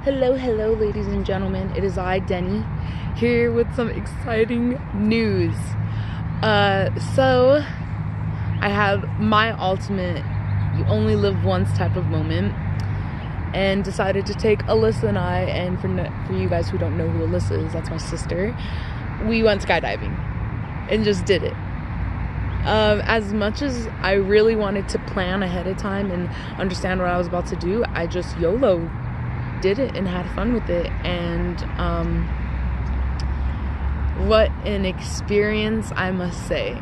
Hello, ladies and gentlemen. It is I, Deni, here with some exciting news. So I have my ultimate you only live once type of moment, and decided to take Alyssa and I, and for you guys who don't know who Alyssa is, that's my sister, we went skydiving and just did it. As much as I really wanted to plan ahead of time and understand what I was about to do, I just YOLO did it and had fun with it. And what an experience, I must say.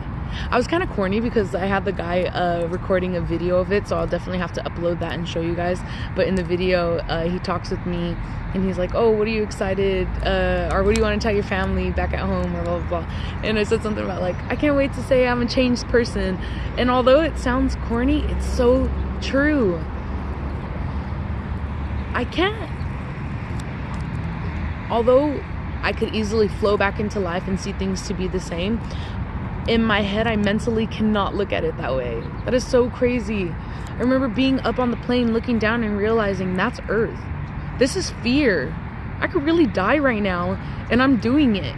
I was kind of corny because I had the guy recording a video of it, so I'll definitely have to upload that and show you guys. But in the video, he talks with me and he's like, oh, what are you excited, or what do you want to tell your family back at home, or blah blah blah. And I said something about like, I can't wait to say I'm a changed person. And although it sounds corny, it's so true. I can't. Although I could easily flow back into life and see things to be the same, in my head, I mentally cannot look at it that way. That is so crazy. I remember being up on the plane, looking down and realizing that's Earth. This is fear. I could really die right now, and I'm doing it.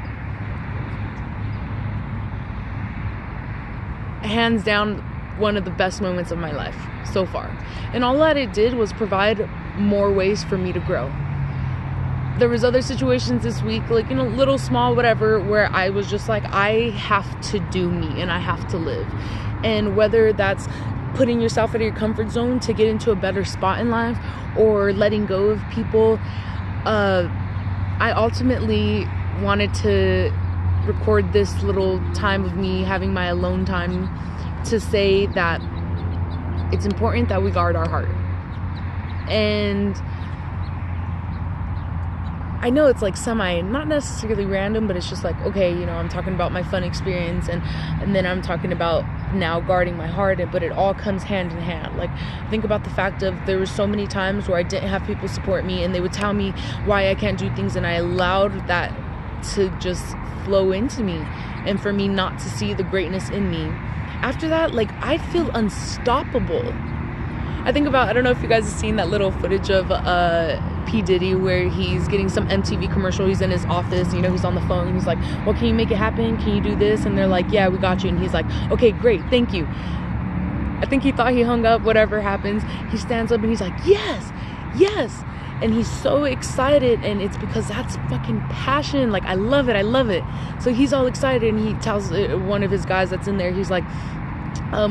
Hands down, one of the best moments of my life so far. And all that it did was provide more ways for me to grow. There was other situations this week, like, little small whatever, where I was just like, I have to do me and I have to live. And whether that's putting yourself out of your comfort zone to get into a better spot in life, or letting go of people, I ultimately wanted to record this little time of me having my alone time to say that it's important that we guard our heart. And I know it's like not necessarily random, but it's just like, okay, I'm talking about my fun experience, and then I'm talking about now guarding my heart, but it all comes hand in hand. Like, think about the fact of there were so many times where I didn't have people support me, and they would tell me why I can't do things, and I allowed that to just flow into me, and for me not to see the greatness in me. After that, like, I feel unstoppable. I think about, I don't know if you guys have seen that little footage of P. Diddy where he's getting some MTV commercial. He's in his office, he's on the phone, and he's like, well, can you make it happen? Can you do this? And they're like, yeah, we got you. And he's like, okay, great, thank you. I think he thought he hung up, whatever happens. He stands up and he's like, yes. And he's so excited, and it's because that's fucking passion. Like, I love it. So he's all excited, and he tells one of his guys that's in there, he's like,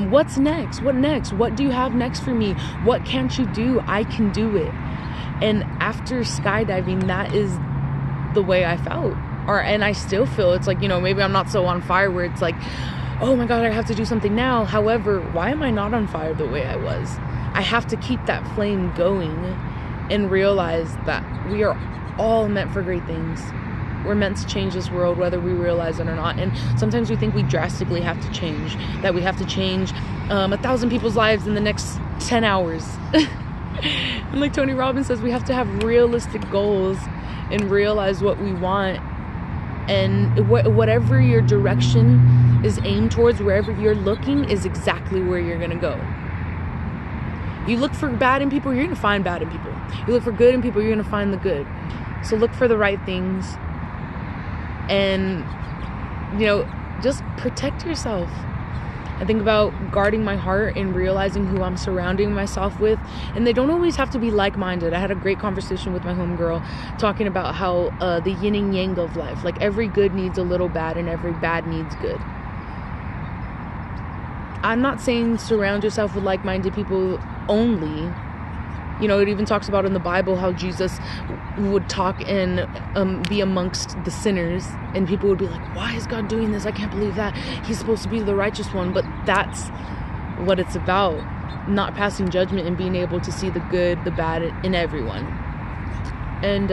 what's next? What next? What do you have next for me? What can't you do? I can do it. And after skydiving, that is the way I felt. And I still feel. It's like, maybe I'm not so on fire where it's like, oh my God, I have to do something now. However, why am I not on fire the way I was? I have to keep that flame going and realize that we are all meant for great things. We're meant to change this world, whether we realize it or not. And sometimes we think we drastically have to change, that we have to change 1,000 people's lives in the next 10 hours. And like Tony Robbins says, we have to have realistic goals and realize what we want. And whatever your direction is aimed towards, wherever you're looking, is exactly where you're going to go. You look for bad in people, you're going to find bad in people. You look for good in people, you're going to find the good. So look for the right things. And just protect yourself. I think about guarding my heart and realizing who I'm surrounding myself with, and they don't always have to be like-minded. I had a great conversation with my homegirl talking about how the yin and yang of life, like every good needs a little bad and every bad needs good. I'm not saying surround yourself with like-minded people only. It even talks about in the Bible how Jesus would talk and be amongst the sinners, and people would be like, why is God doing this? I can't believe that. He's supposed to be the righteous one. But that's what it's about, not passing judgment and being able to see the good, the bad in everyone. And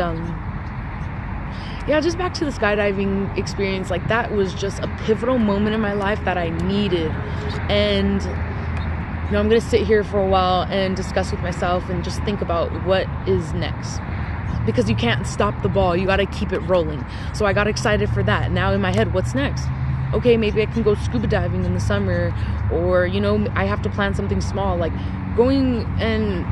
just back to the skydiving experience, like that was just a pivotal moment in my life that I needed. And I'm going to sit here for a while and discuss with myself and just think about what is next. Because you can't stop the ball. You got to keep it rolling. So I got excited for that. Now in my head, what's next? Okay, maybe I can go scuba diving in the summer. Or, I have to plan something small. Like going and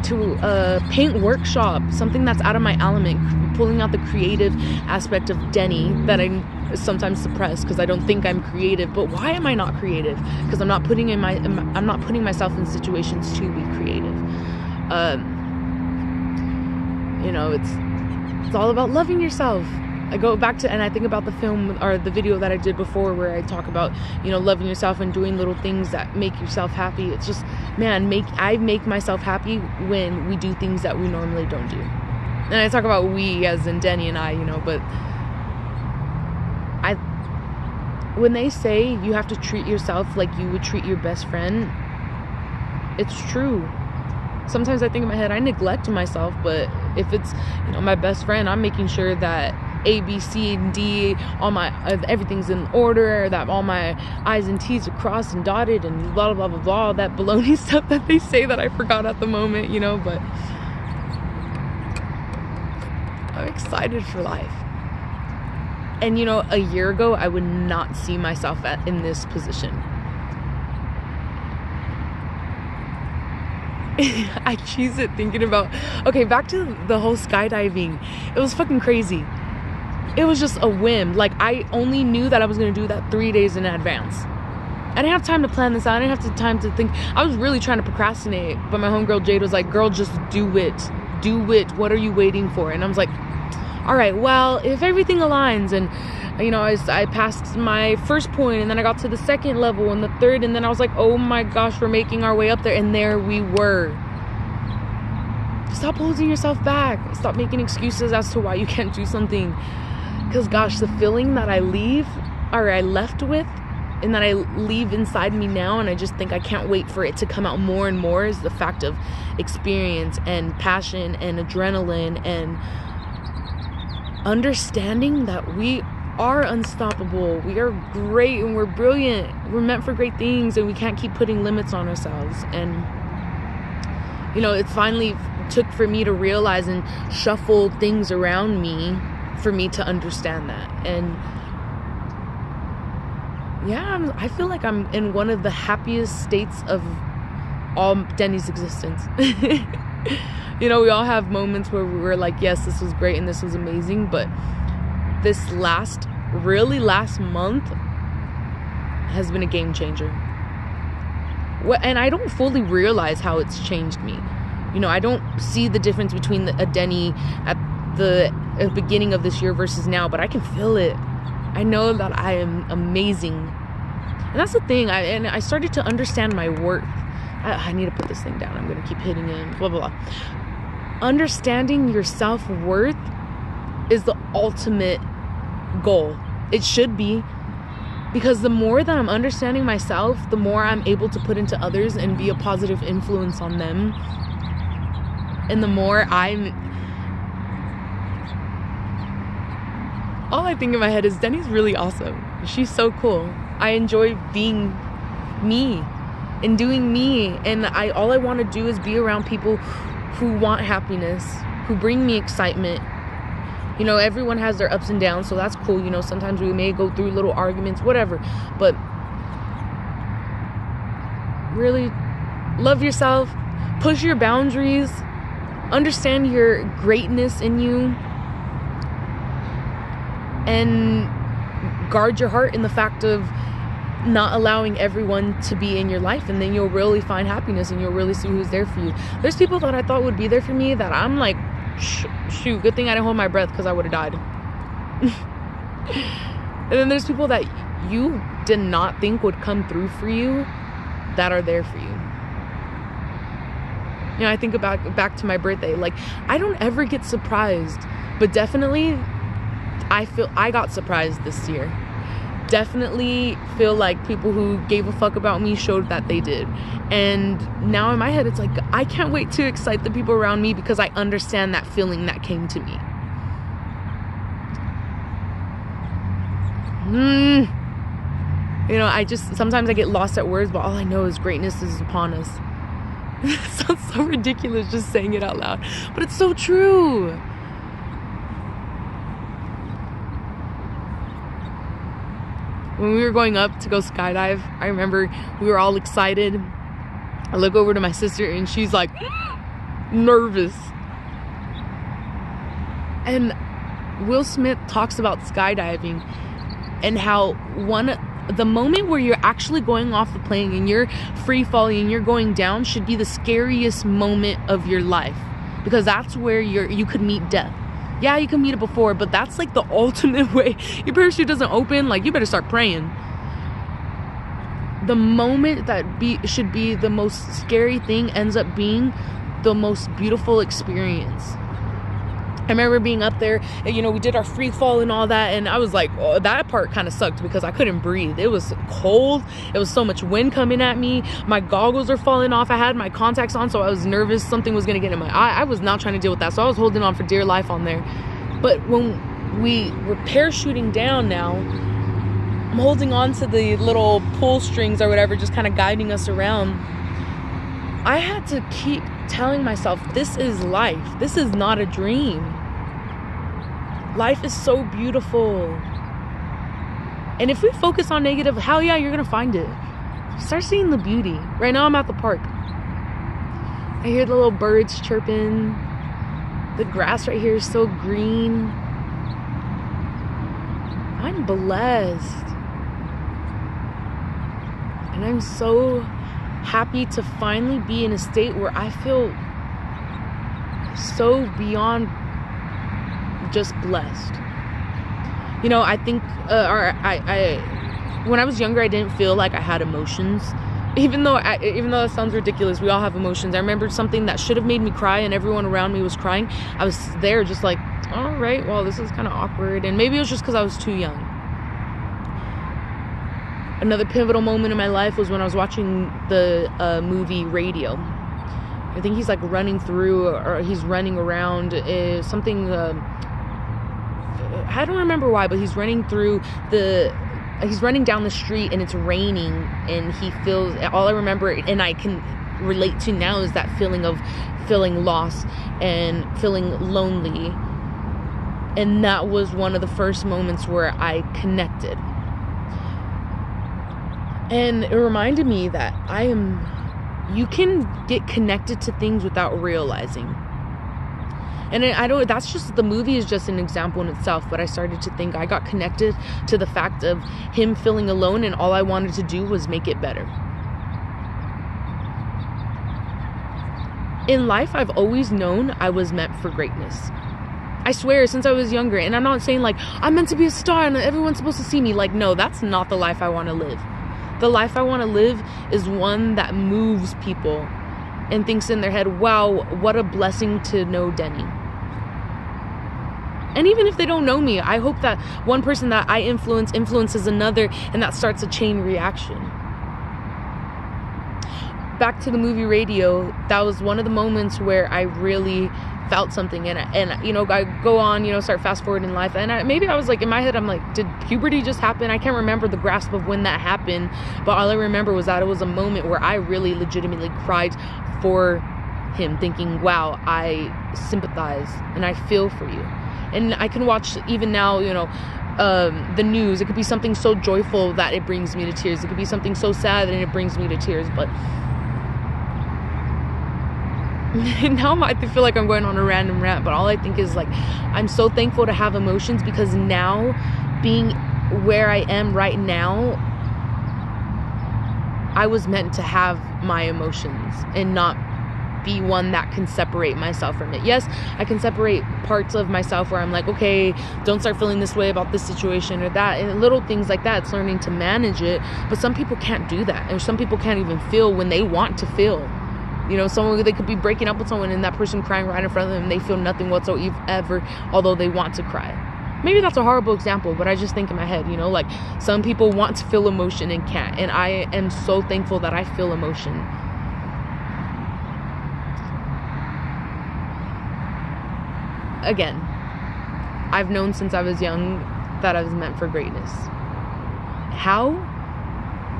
to a paint workshop, something that's out of my element, pulling out the creative aspect of Deni that I sometimes suppress because I don't think I'm creative. But why am I not creative? Because I'm not putting myself in situations to be creative. You know, it's all about loving yourself. I go back to, and I think about the film or the video that I did before where I talk about, you know, loving yourself and doing little things that make yourself happy. It's just, man, I make myself happy when we do things that we normally don't do. And I talk about we as in Deni and I, you know, but when they say you have to treat yourself like you would treat your best friend, it's true. Sometimes I think in my head, I neglect myself, but if it's, you know, my best friend, I'm making sure that A, B, C, and D, everything's in order, that all my I's and T's are crossed and dotted, and blah, blah, blah, blah, blah, that baloney stuff that they say that I forgot at the moment, you know, but I'm excited for life. And, you know, a year ago, I would not see myself in this position. I choose it thinking about, okay, back to the whole skydiving. It was fucking crazy. It was just a whim. Like, I only knew that I was going to do that 3 days in advance. I didn't have time to plan this out. I didn't have time to think. I was really trying to procrastinate, but my homegirl Jade was like, girl, just do it. Do it. What are you waiting for? And I was like, all right, well, if everything aligns, and, you know, I passed my first point, and then I got to the second level and the third, and then I was like, oh my gosh, we're making our way up there, and there we were. Stop holding yourself back. Stop making excuses as to why you can't do something. Because, gosh, the feeling that I left with, and that I leave inside me now, and I just think I can't wait for it to come out more and more, is the fact of experience and passion and adrenaline and understanding that we are unstoppable. We are great and we're brilliant. We're meant for great things, and we can't keep putting limits on ourselves. And, you know, it finally took for me to realize and shuffle things around me for me to understand that. And yeah, I feel like I'm in one of the happiest states of all Deni's existence. You know, we all have moments where we're like, yes, this was great and this was amazing, but this last month has been a game changer. And I don't fully realize how it's changed me. You know, I don't see the difference between a Deni at the beginning of this year versus now, but I can feel it. I know that I am amazing. And that's the thing. I started to understand my worth. I need to put this thing down. I'm going to keep hitting it. Blah, blah, blah. Understanding your self-worth is the ultimate goal. It should be. Because the more that I'm understanding myself, the more I'm able to put into others and be a positive influence on them. And the more all I think in my head is, Deni's really awesome. She's so cool. I enjoy being me and doing me. And all I want to do is be around people who want happiness, who bring me excitement. You know, everyone has their ups and downs, so that's cool. You know, sometimes we may go through little arguments, whatever. But really love yourself, push your boundaries, understand your greatness in you, and guard your heart in the fact of not allowing everyone to be in your life, and then you'll really find happiness and you'll really see who's there for you. There's people that I thought would be there for me that I'm like, shoot, good thing I didn't hold my breath because I would have died. And then there's people that you did not think would come through for you that are there for you. You know, I think about back to my birthday. Like, I don't ever get surprised, but definitely I feel I got surprised this year. Definitely feel like people who gave a fuck about me showed that they did. And now in my head, it's like, I can't wait to excite the people around me because I understand that feeling that came to me. You know, sometimes I get lost at words, but all I know is greatness is upon us. It sounds so ridiculous just saying it out loud, but it's so true. When we were going up to go skydive, I remember we were all excited. I look over to my sister and she's like, nervous. And Will Smith talks about skydiving and how the moment where you're actually going off the plane and you're free falling and you're going down should be the scariest moment of your life, because that's where you could meet death. Yeah, you can meet it before, but that's like the ultimate way. Your parachute doesn't open, like, you better start praying. The moment that should be the most scary thing ends up being the most beautiful experience. I remember being up there, and, you know, we did our free fall and all that, and I was like, oh, that part kind of sucked because I couldn't breathe. It was cold. It was so much wind coming at me. My goggles are falling off. I had my contacts on, so I was nervous something was going to get in my eye. I was not trying to deal with that, so I was holding on for dear life on there. But when we were parachuting down now, I'm holding on to the little pull strings or whatever, just kind of guiding us around. I had to keep telling myself, this is life. This is not a dream. Life is so beautiful. And if we focus on negative, hell yeah, you're gonna find it. Start seeing the beauty. Right now I'm at the park. I hear the little birds chirping. The grass right here is so green. I'm blessed. And I'm so happy to finally be in a state where I feel so beyond just blessed. You know, I think when I was younger, I didn't feel like I had emotions. Even though that sounds ridiculous, we all have emotions. I remembered something that should have made me cry and everyone around me was crying. I was there just like, all right, well, this is kind of awkward. And maybe it was just because I was too young. Another pivotal moment in my life was when I was watching the movie Radio. I think he's like running through, or he's running around something. I don't remember why, but he's running down the street and it's raining and he feels, all I remember and I can relate to now is that feeling of feeling lost and feeling lonely. And that was one of the first moments where I connected. And it reminded me that you can get connected to things without realizing. And the movie is just an example in itself, but I started to think I got connected to the fact of him feeling alone, and all I wanted to do was make it better. In life, I've always known I was meant for greatness. I swear, since I was younger, and I'm not saying like, I'm meant to be a star and everyone's supposed to see me. Like, no, that's not the life I want to live. The life I want to live is one that moves people and thinks in their head, wow, what a blessing to know Deni. And even if they don't know me, I hope that one person that I influences another, and that starts a chain reaction. Back to the movie Radio, that was one of the moments where I really felt something, and you know, I go on, you know, start fast forward in life, and maybe I was like, in my head, I'm like, did puberty just happen? I can't remember the grasp of when that happened, but all I remember was that it was a moment where I really legitimately cried for him, thinking, wow, I sympathize and I feel for you. And I can watch even now, you know, the news. It could be something so joyful that it brings me to tears. It could be something so sad and it brings me to tears. But now I feel like I'm going on a random rant, but all I think is like, I'm so thankful to have emotions, because now, being where I am right now, I was meant to have my emotions and not be one that can separate myself from it. Yes, I can separate parts of myself where I'm like, okay, don't start feeling this way about this situation or that, and little things like that. It's learning to manage it. But some people can't do that, and some people can't even feel when they want to feel. You know, they could be breaking up with someone and that person crying right in front of them, and they feel nothing whatsoever, although they want to cry. Maybe that's a horrible example, but I just think in my head, you know, like, some people want to feel emotion and can't, and I am so thankful that I feel emotion. Again, I've known since I was young that I was meant for greatness. How?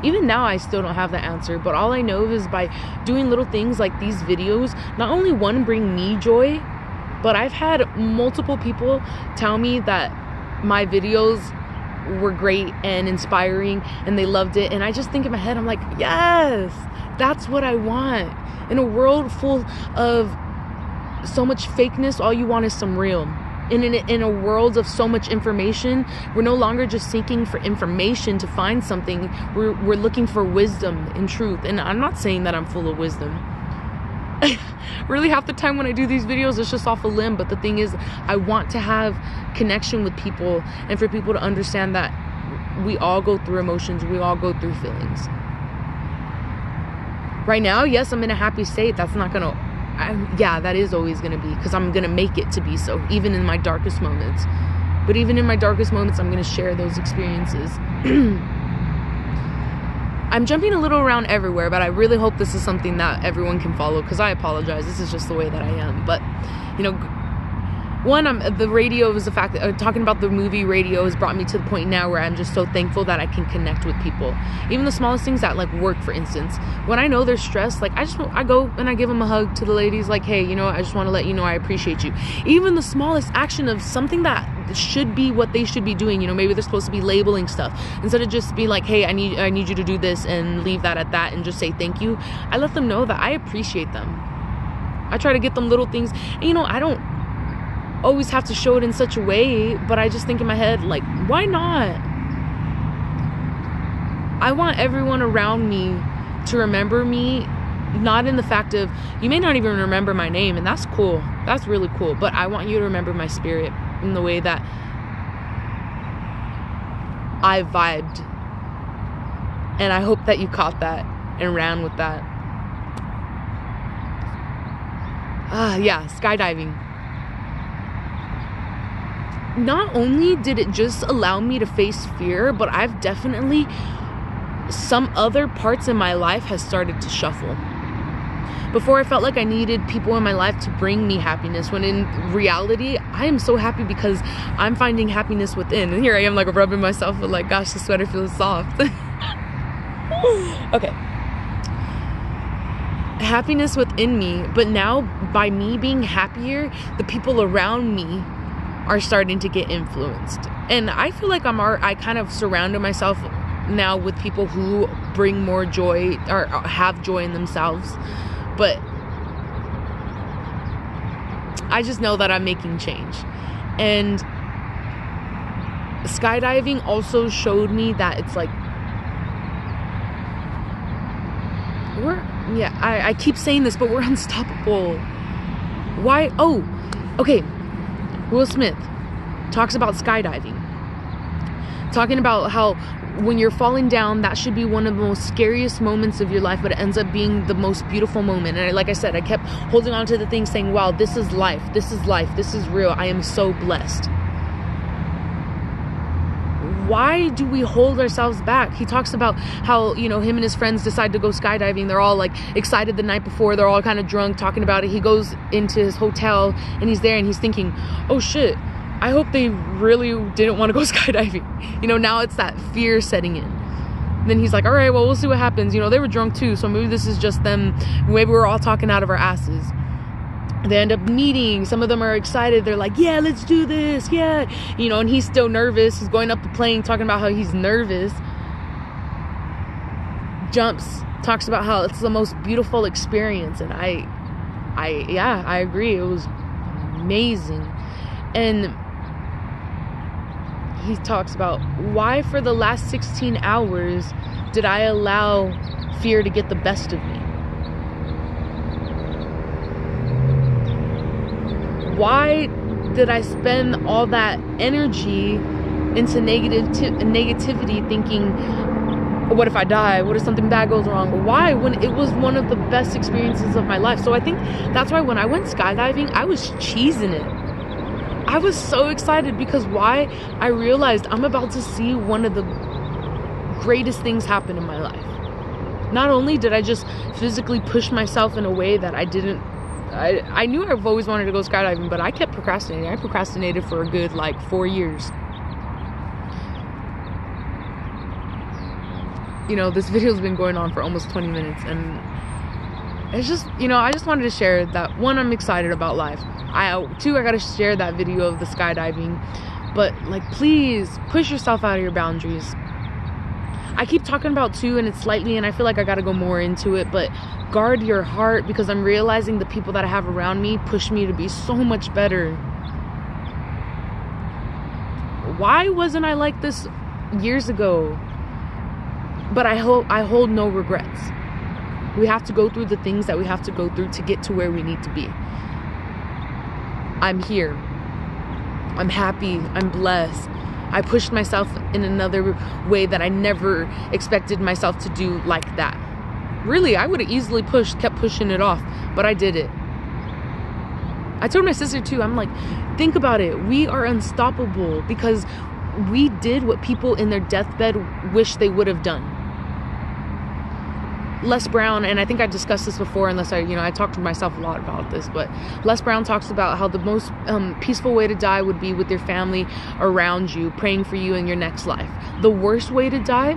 Even now, I still don't have the answer, but all I know is by doing little things like these videos, not only one, bring me joy, but I've had multiple people tell me that my videos were great and inspiring and they loved it. And I just think in my head, I'm like, yes, that's what I want. In a world full of so much fakeness. All you want is some real. In a world of so much information, we're no longer just seeking for information to find something. We're looking for wisdom and truth. And I'm not saying that I'm full of wisdom. Really, half the time when I do these videos, it's just off a limb. But the thing is, I want to have connection with people, and for people to understand that we all go through emotions. We all go through feelings. Right now, yes, I'm in a happy state. That's not gonna, that is always gonna be, because I'm gonna make it to be so, even in my darkest moments. But even in my darkest moments, I'm gonna share those experiences. I'm jumping a little around everywhere, but I really hope this is something that everyone can follow, because I apologize. This is just the way that I am. But, you know, one, the radio is the fact that talking about the movie Radio has brought me to the point now where I'm just so thankful that I can connect with people. Even the smallest things at like work, for instance. When I know they're stressed, like I go and I give them a hug to the ladies, like, hey, you know, I just want to let you know I appreciate you. Even the smallest action of something that should be what they should be doing, you know, maybe they're supposed to be labeling stuff, instead of just be like, hey, I need you to do this, and leave that at that and just say thank you. I let them know that I appreciate them. I try to get them little things, and you know, I don't always have to show it in such a way, but I just think in my head, like, why not? I want everyone around me to remember me, not in the fact of, you may not even remember my name, and that's cool, that's really cool, but I want you to remember my spirit in the way that I vibed. And I hope that you caught that and ran with that. Yeah, skydiving. Not only did it just allow me to face fear, but I've definitely, some other parts in my life has started to shuffle. Before, I felt like I needed people in my life to bring me happiness, when in reality, I am so happy because I'm finding happiness within. And here I am, like, rubbing myself with, like, gosh, the sweater feels soft. Okay. Happiness within me, but now by me being happier, the people around me are starting to get influenced. And I feel like I kind of surrounded myself now with people who bring more joy or have joy in themselves. But I just know that I'm making change. And skydiving also showed me that it's like, I keep saying this, but we're unstoppable. Why? Oh, okay. Will Smith talks about skydiving, talking about how when you're falling down, that should be one of the most scariest moments of your life, but it ends up being the most beautiful moment. And like I said, I kept holding on to the thing saying, wow, this is life. This is life. This is real. I am so blessed. Why do we hold ourselves back? He talks about how, you know, him and his friends decide to go skydiving. They're all like excited the night before. They're all kind of drunk talking about it. He goes into his hotel and he's there and he's thinking, oh shit, I hope they really didn't want to go skydiving. You know, now it's that fear setting in. Then he's like, all right, well, we'll see what happens. You know, they were drunk too, so maybe this is just them. Maybe we're all talking out of our asses. They end up meeting. Some of them are excited. They're like, yeah, let's do this. Yeah. You know, and he's still nervous. He's going up the plane talking about how he's nervous. Jumps, talks about how it's the most beautiful experience. And I agree. It was amazing. And he talks about, why for the last 16 hours did I allow fear to get the best of me? Why did I spend all that energy into negativity, thinking, what if I die? What if something bad goes wrong? Why, when it was one of the best experiences of my life? So I think that's why when I went skydiving, I was cheesing it. I was so excited because why? I realized I'm about to see one of the greatest things happen in my life. Not only did I just physically push myself in a way that I knew I've always wanted to go skydiving, but I kept procrastinating. I procrastinated for a good, 4 years. You know, this video's been going on for almost 20 minutes, and it's just, you know, I just wanted to share that, one, I'm excited about life. Two, I gotta share that video of the skydiving. But, please, push yourself out of your boundaries. I keep talking about too, and it's slightly, and I feel like I gotta go more into it, but guard your heart, because I'm realizing the people that I have around me push me to be so much better. Why wasn't I like this years ago? But I hold no regrets. We have to go through the things that we have to go through to get to where we need to be. I'm here. I'm happy. I'm blessed. I pushed myself in another way that I never expected myself to do like that. Really, I would have easily kept pushing it off, but I did it. I told my sister too, I'm like, think about it. We are unstoppable because we did what people in their deathbed wish they would have done. Les Brown, and I think I discussed this before, unless I talked to myself a lot about this, but Les Brown talks about how the most peaceful way to die would be with your family around you, praying for you in your next life. The worst way to die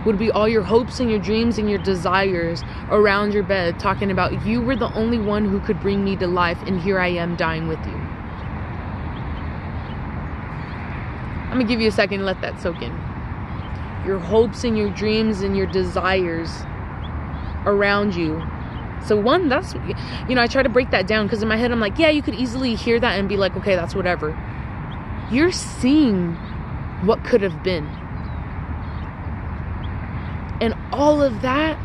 would be all your hopes and your dreams and your desires around your bed, talking about you were the only one who could bring me to life, and here I am dying with you. I'm gonna give you a second to let that soak in. Your hopes and your dreams and your desires around you. So one, that's, I try to break that down, because in my head I'm like, yeah, you could easily hear that and be like, okay, that's whatever. You're seeing what could have been. And all of that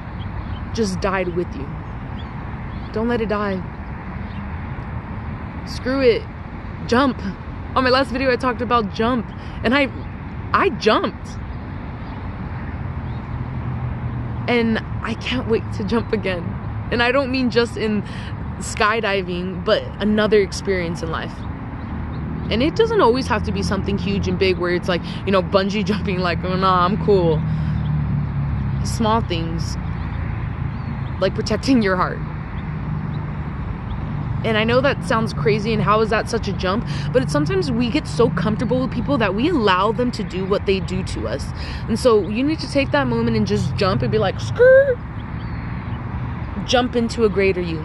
just died with you. Don't let it die. Screw it. Jump. On my last video I talked about jump, and I jumped. And I can't wait to jump again. And I don't mean just in skydiving, but another experience in life. And it doesn't always have to be something huge and big where it's like, bungee jumping, like, oh, nah, I'm cool. Small things, like protecting your heart. And I know that sounds crazy, and how is that such a jump? But it's sometimes we get so comfortable with people that we allow them to do what they do to us. And so you need to take that moment and just jump and be like, skirt. Jump into a greater you.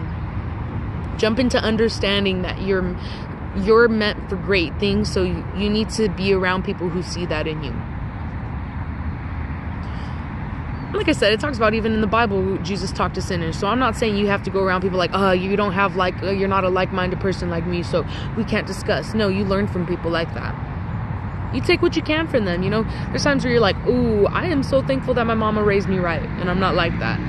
Jump into understanding that you're meant for great things, so you need to be around people who see that in you. Like I said, it talks about even in the Bible, Jesus talked to sinners. So I'm not saying you have to go around people like, you don't have you're not a like-minded person like me, so we can't discuss. No, you learn from people like that. You take what you can from them. There's times where you're like, ooh, I am so thankful that my mama raised me right, and I'm not like that.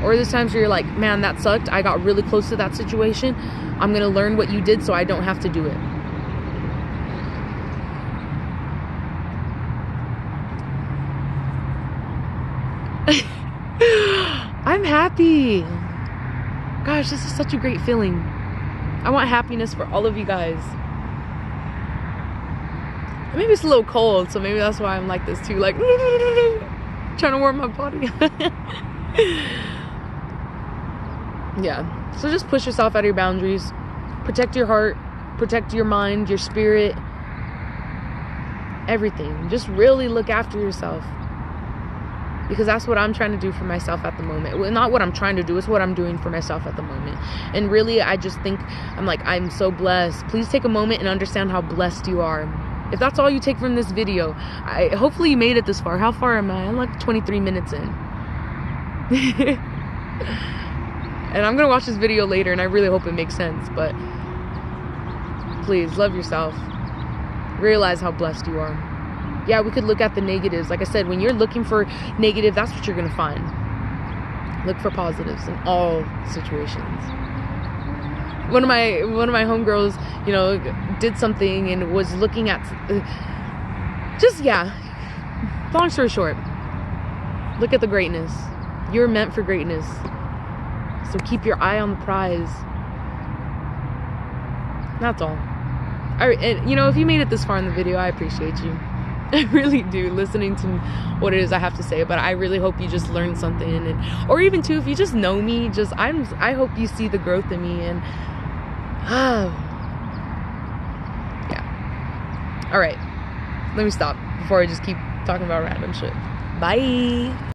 Or there's times where you're like, man, that sucked. I got really close to that situation. I'm gonna learn what you did so I don't have to do it. I'm happy. Gosh, this is such a great feeling. I want happiness for all of you guys. Maybe it's a little cold, so maybe that's why I'm like this too, like trying to warm my body. Yeah, so just push yourself out of your boundaries. Protect your heart, protect your mind, your spirit, everything. Just really look after yourself. Because that's what I'm trying to do for myself at the moment. Well, not what I'm trying to do, it's what I'm doing for myself at the moment. And really, I just think, I'm so blessed. Please take a moment and understand how blessed you are. If that's all you take from this video, hopefully you made it this far. How far am I? I'm like 23 minutes in. And I'm gonna watch this video later, and I really hope it makes sense. But please, love yourself. Realize how blessed you are. Yeah, we could look at the negatives. Like I said, when you're looking for negative, that's what you're gonna find. Look for positives in all situations. One of my homegirls, did something and was looking at long story short, look at the greatness. You're meant for greatness. So keep your eye on the prize. That's all. Alright, and if you made it this far in the video, I appreciate you. I really do, listening to what it is I have to say. But I really hope you just learned something, or even too, if you just know me, I hope you see the growth in me. And yeah. All right, let me stop before I just keep talking about random shit. Bye.